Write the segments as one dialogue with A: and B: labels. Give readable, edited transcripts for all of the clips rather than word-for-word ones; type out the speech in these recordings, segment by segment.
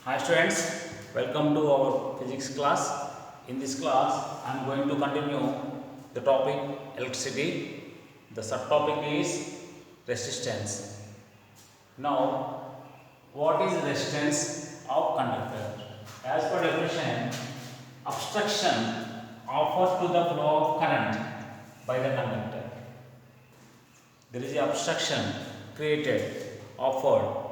A: Hi students, welcome to our physics class. In this class, I am going to continue the topic electricity. The subtopic is resistance. Now, what is resistance of conductor? As per definition, obstruction offered to the flow of current by the conductor. There is an obstruction created, offered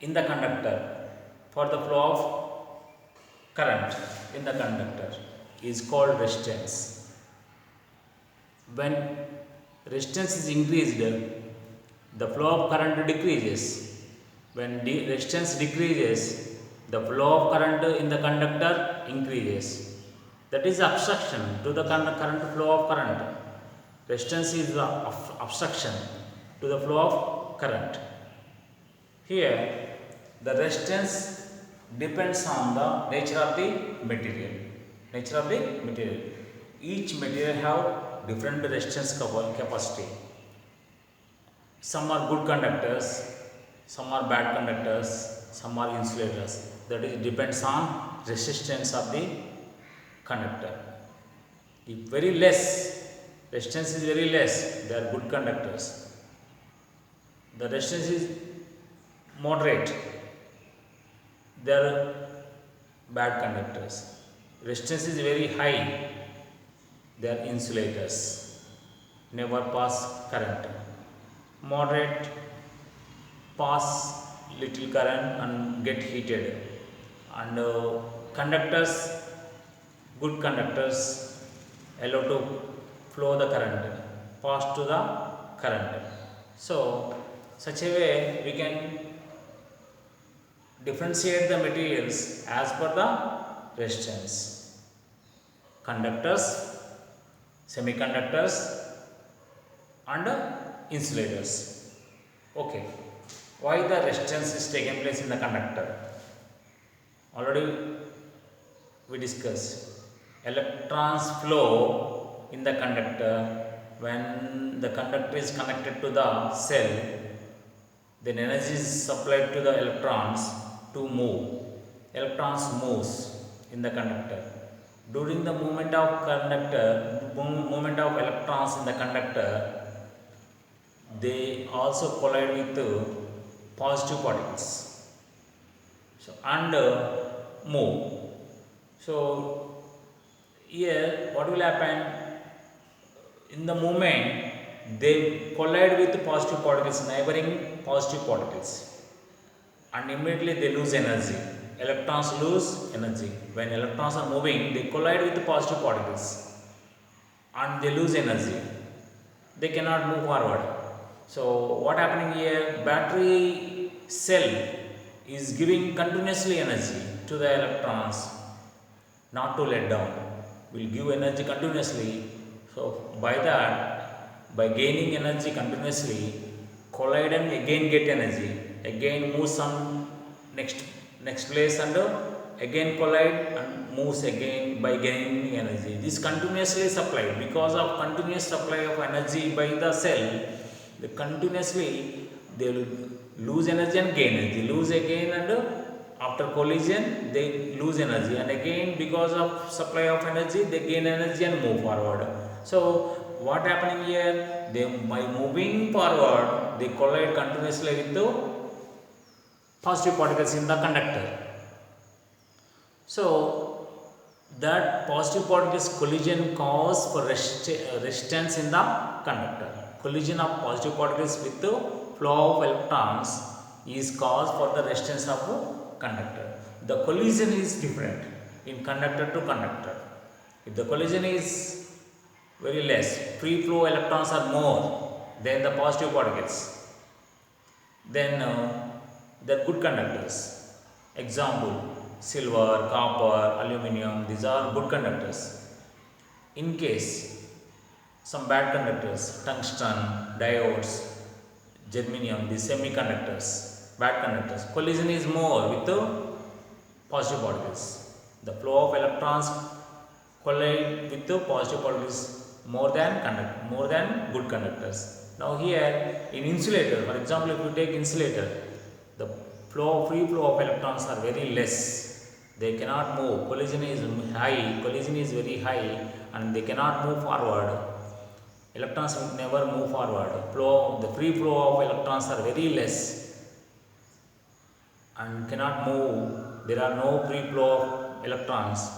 A: in the conductor for the flow of current in the conductor is called resistance. When resistance is increased, the flow of current decreases. When resistance decreases, the flow of current in the conductor increases. That is obstruction to the current flow of current. Resistance is the obstruction to the flow of current. Here, the resistance depends on the nature of the material. Nature of the material. Each material have different resistance capacity. Some are good conductors, some are bad conductors, some are insulators. That is depends on resistance of the conductor. If very less, resistance is very less, they are good conductors. The resistance is moderate, they are bad conductors. Resistance is very high, they are insulators, never pass current. Moderate, pass little current and get heated. And conductors, good conductors, allow to flow the current, pass to the current. So, such a way we can differentiate the materials as per the resistance. Conductors, semiconductors and insulators. Okay. Why the resistance is taken place in the conductor? Already we discussed. Electrons flow in the conductor when the conductor is connected to the cell. Then energy is supplied to the electrons to move. Electrons moves in the conductor. During the movement of electrons in the conductor, they also collide with the positive particles. So and move. So here, what will happen? In the movement, they collide with positive particles, neighboring positive particles, and immediately they lose energy. Electrons lose energy. When electrons are moving, they collide with the positive particles and they lose energy. They cannot move forward. So, what happening here? Battery cell is giving continuously energy to the electrons, not to let down. Will give energy continuously. So, by that, by gaining energy continuously, collide and again get energy, again move some next place and again collide and moves again by gaining energy. This continuously supplied because of continuous supply of energy by the cell. They continuously they will lose energy and gain energy, lose again and after collision they lose energy and again because of supply of energy they gain energy and move forward. So what happening here? They by moving forward they collide continuously with the positive particles in the conductor. So that positive particles collision cause for resistance in the conductor. Collision of positive particles with the flow of electrons is cause for the resistance of the conductor. The collision is different in conductor to conductor. If the collision is very less, free flow electrons are more than the positive particles, then they are good conductors. Example, silver, copper, aluminium, these are good conductors. In case some bad conductors, tungsten, diodes, germanium, these semiconductors, bad conductors, collision is more with the positive particles. The flow of electrons collide with the positive particles more than good conductors. Now here in insulator, for example, if you take insulator, the free flow of electrons are very less. They cannot move. Collision is high. Collision is very high, and they cannot move forward. Electrons will never move forward. The free flow of electrons are very less and cannot move. There are no free flow of electrons.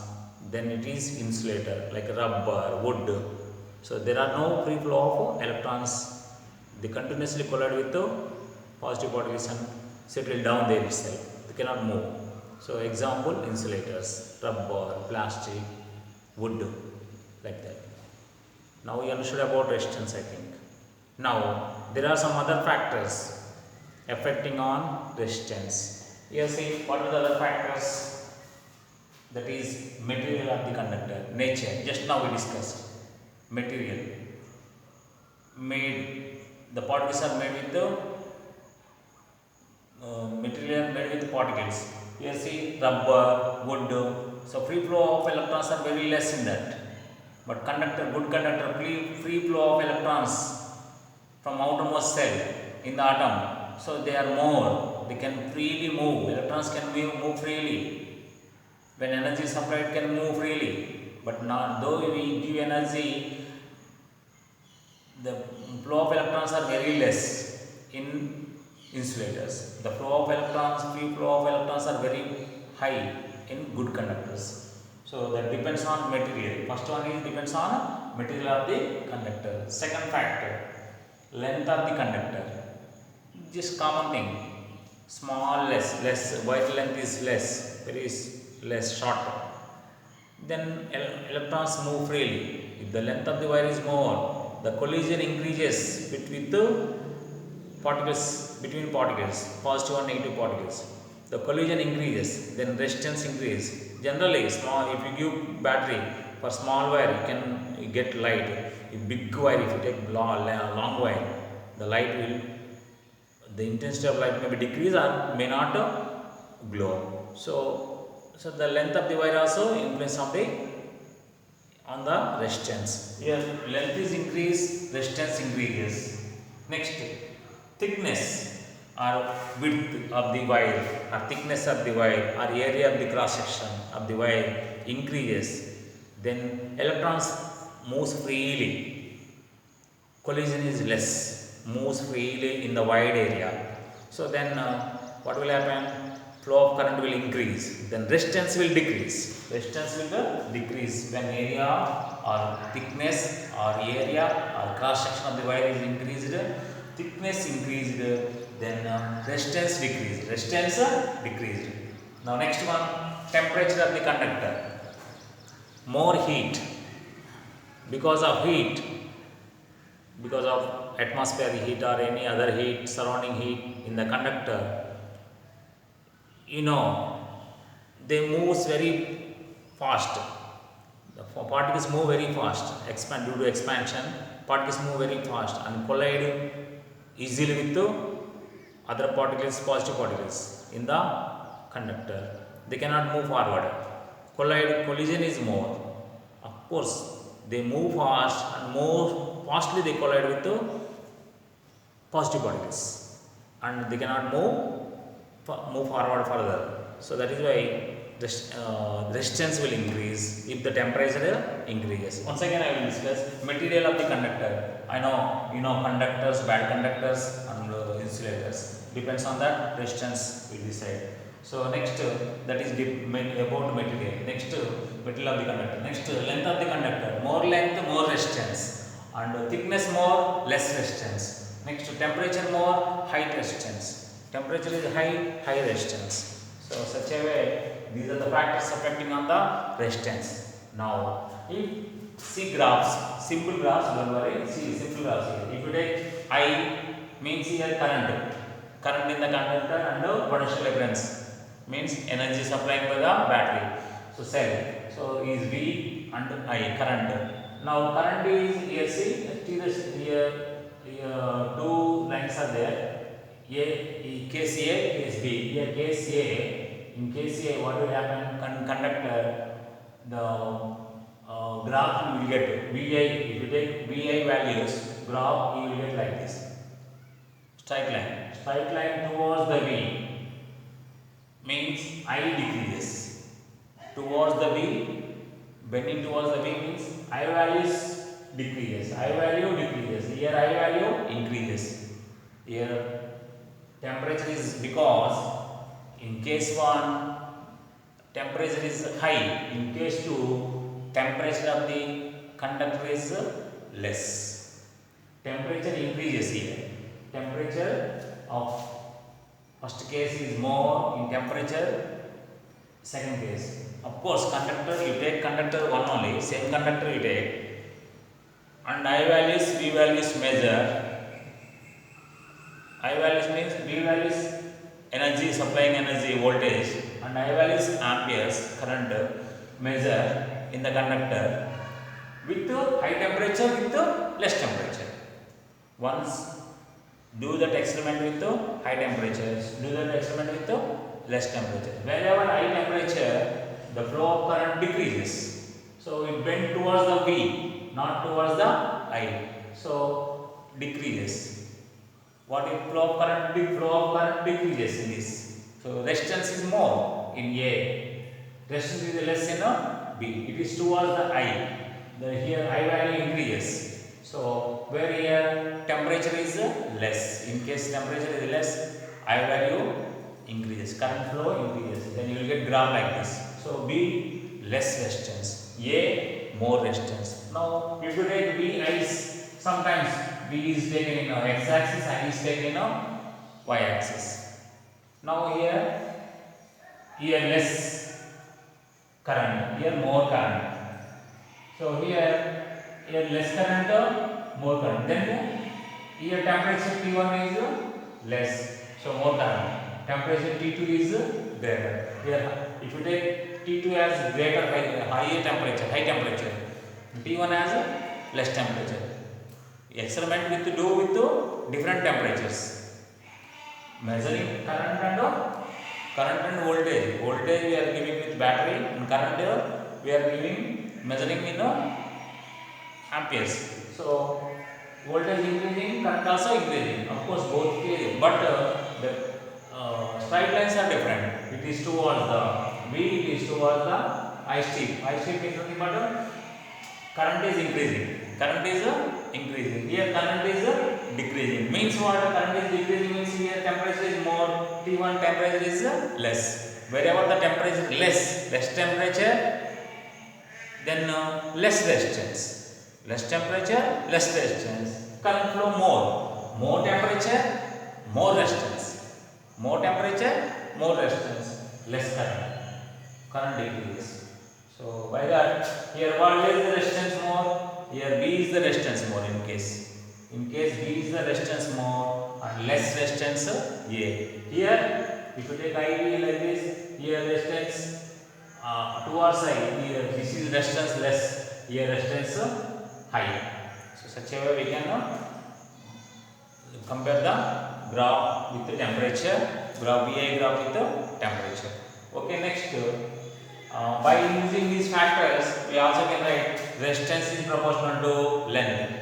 A: Then it is insulator like rubber, wood. So there are no free flow of electrons. They continuously collide with the positive particles and settle down there itself. They cannot move. So example, insulators, rubber, plastic, wood, like that. Now you understood about resistance, I think. Now there are some other factors affecting on resistance. Here see what are the other factors. That is material of the conductor, nature. Just now we discussed material. The particles are made with the material made with particles. Here see rubber, wood. So free flow of electrons are very less in that. But good conductor, free flow of electrons from outermost cell in the atom. So they are more. They can freely move. Electrons can move freely. When energy is supplied, can move freely. But not though we give energy, the flow of electrons are very less in insulators. The flow of electrons, free flow of electrons are very high in good conductors. So that depends on material. First one is depends on material of the conductor. Second factor, length of the conductor. Just common thing. Small, less. Wire length is less. Very less, short. Then electrons move freely. If the length of the wire is more, the collision increases between particles, positive and negative particles. The collision increases, then resistance increases. Generally, if you give battery for small wire, you can get light. If big wire, if you take long wire, the intensity of light may be decreased or may not glow. So the length of the wire also influence on the resistance. Here length is increased, resistance increases. Next, thickness or width of the wire, or thickness of the wire, or area of the cross section of the wire increases. Then electrons moves freely. Collision is less, moves freely in the wide area. So then what will happen? Flow of current will increase, then resistance will decrease. Resistance will decrease when area or thickness or area or cross section of the wire is increased, thickness increased, then resistance decreased. Now next one, temperature of the conductor. More heat. Because of atmospheric heat or any other heat, surrounding heat in the conductor, they move very fast. The particles move very fast. Due to expansion, particles move very fast and collide easily with the other particles, positive particles in the conductor. They cannot move forward. Collision is more. Of course, they move fast and more fastly they collide with the positive particles, and they cannot move forward further. So that is why resistance will increase if the temperature increases. Once again I will discuss material of the conductor. I know conductors, bad conductors and insulators. Depends on that, resistance will decide. So next that is about material. Next material of the conductor. Next length of the conductor. More length, more resistance, and thickness more, less resistance. Next temperature more, high resistance. Temperature is high resistance. So such a way, these are the factors affecting on the resistance. Now if see graphs, simple graphs, don't worry, see simple graphs here. If you take I means here current in the conductor, and potential difference means energy supplied by the battery. So cell, so is V and I, current. Now current is here, see here two lines are there, case A, case B. Here case A, in case A what will happen? Conductor, the graph you will get VI. If you take VI values, graph you will get like this, straight line towards the V. means I decreases towards the V, bending towards the V means I values decreases, I value decreases, here I value increases. Here temperature is because in case 1 temperature is high, in case 2 temperature of the conductor is less. Temperature increases here. Temperature of first case is more in temperature, second case. Of course, conductor, you take conductor one only, same conductor you take, and I values, V values measure. I values means V values energy, supplying energy, voltage, and I values amperes, current measure in the conductor with high temperature, with less temperature. Once do that experiment with high temperatures, do that experiment with less temperature. Wherever high temperature, the flow of current decreases. So it bends towards the V, not towards the I. So decreases. What if flow of current? Big flow of current decreases in this. So resistance is more in A. Resistance is less in B. It is towards the I. Here I value increases. So where here temperature is less. In case temperature is less, I value increases. Current flow increases. Then you will get graph like this. So B less resistance, A more resistance. Now if you take V is sometimes V is taken in x axis, I is taken in y axis. Now here less current, here more current. So here less current, more current. Then here temperature T1 is less, so more current. Temperature T2 is greater. Here if you take T2 as greater, high temperature, T1 as less temperature. Experiment with do with different temperatures. Measuring current and voltage. Voltage we are giving with battery, and current we are measuring in amperes. So voltage increasing, current also increasing. Of course, both cases, but the straight lines are different. It is towards the V, it is towards the I strip. I strip means nothing but current is increasing. Current is increasing. Here current is decreasing. Means what? Current is decreasing means here temperature is more. T1 temperature is less. Wherever the temperature is less temperature, then less resistance. Less temperature, less resistance. Current flow more. More temperature, more resistance. More temperature, more resistance. Less current. Current decreases. So by that, here what is the resistance more? Here B is the resistance more in case. In case B is the resistance more and less resistance A. Here if you take IV like this, here resistance towards I. Here this is resistance less. Here resistance high. So such a way we can compare the graph with the temperature, graph VI graph with the temperature. Okay, next. By using these factors, we also can write resistance is proportional to length.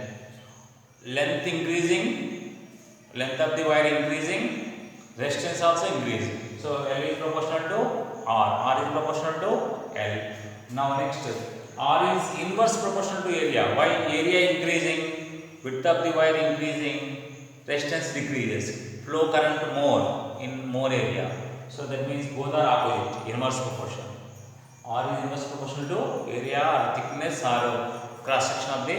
A: Length increasing, length of the wire increasing, resistance also increasing. So L is proportional to R, R is proportional to L. Now next, R is inverse proportional to area. Why? Area increasing, width of the wire increasing, resistance decreases, flow current more in more area. So that means both are opposite, inverse proportion. R is inverse proportional to area or thickness or cross section of the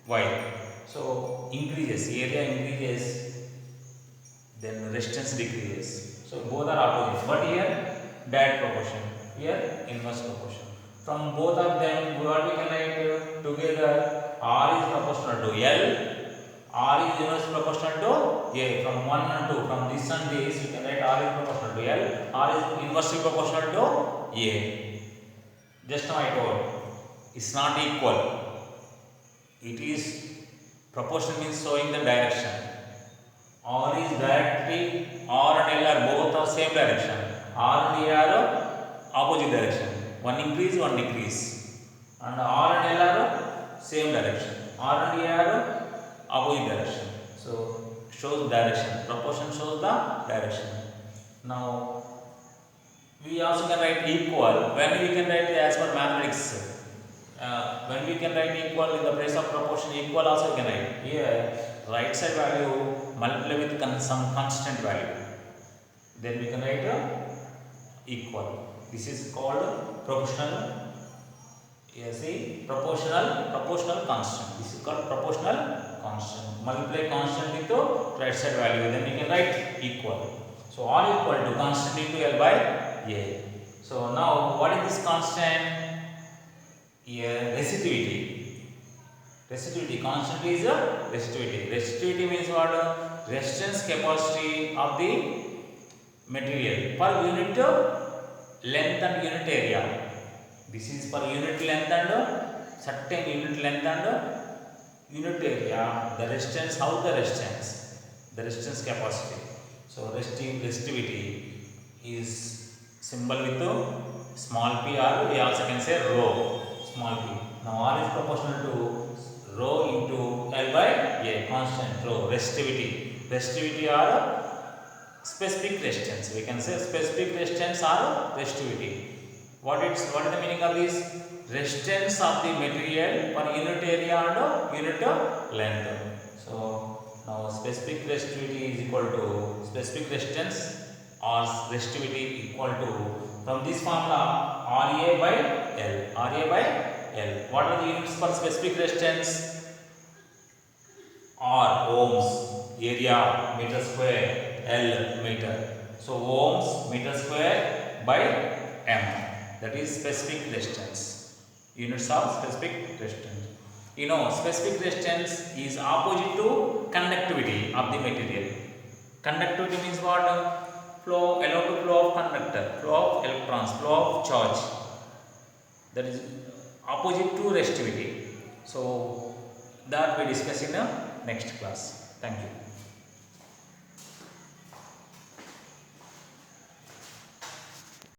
A: wire. So increases, area increases, then resistance decreases. So both are opposite. But here direct proportion, here inverse proportion. From both of them, what we can write together? R is proportional to L. R is inverse proportional to A. From 1 and 2, from this and this, you can write R is proportional to L. R is inversely proportional to A. Just now I told, it's not equal. It is proportion means showing the direction. R is directly, R and L are both of same direction. R and A are opposite direction. One increase, one decrease. And R and L are same direction. R and A are opposite direction. So shows direction. Proportion shows the direction. Now We also can write equal. When we can write as per mathematics, when we can write equal in the place of proportion, equal also we can write. Here, right side value multiply with some constant value. Then we can write equal. This is called proportional. Yes, see, proportional constant. This is called proportional constant. Multiply constant with the right side value. Then we can write equal. So all equal to constant into L by A. So now what is this constant? Here resistivity. Resistivity constant is a resistivity. Resistivity means what? Resistance capacity of the material per unit length and unit area. This is per unit length and certain unit length and unit area. The resistance, how the resistance capacity. So resistivity is symbol with small p, or we also can say rho, small p. Now R is proportional to rho into L by A, constant rho, resistivity. Resistivity are specific resistance. We can say specific resistance or resistivity. What is the meaning of this? Resistance of the material per unit area and unit length. So now specific resistivity is equal to specific resistance or resistivity equal to, from this formula, RA by L. RA by L. What are the units for specific resistance? R ohms, area meter square, L meter. So ohms meter square by M. That is specific resistance. Units of specific resistance. You know, specific resistance is opposite to conductivity of the material. Conductivity means what? Flow, allow to flow of conductor, flow of electrons, flow of charge. That is opposite to resistivity. So that we discuss in the next class. Thank you.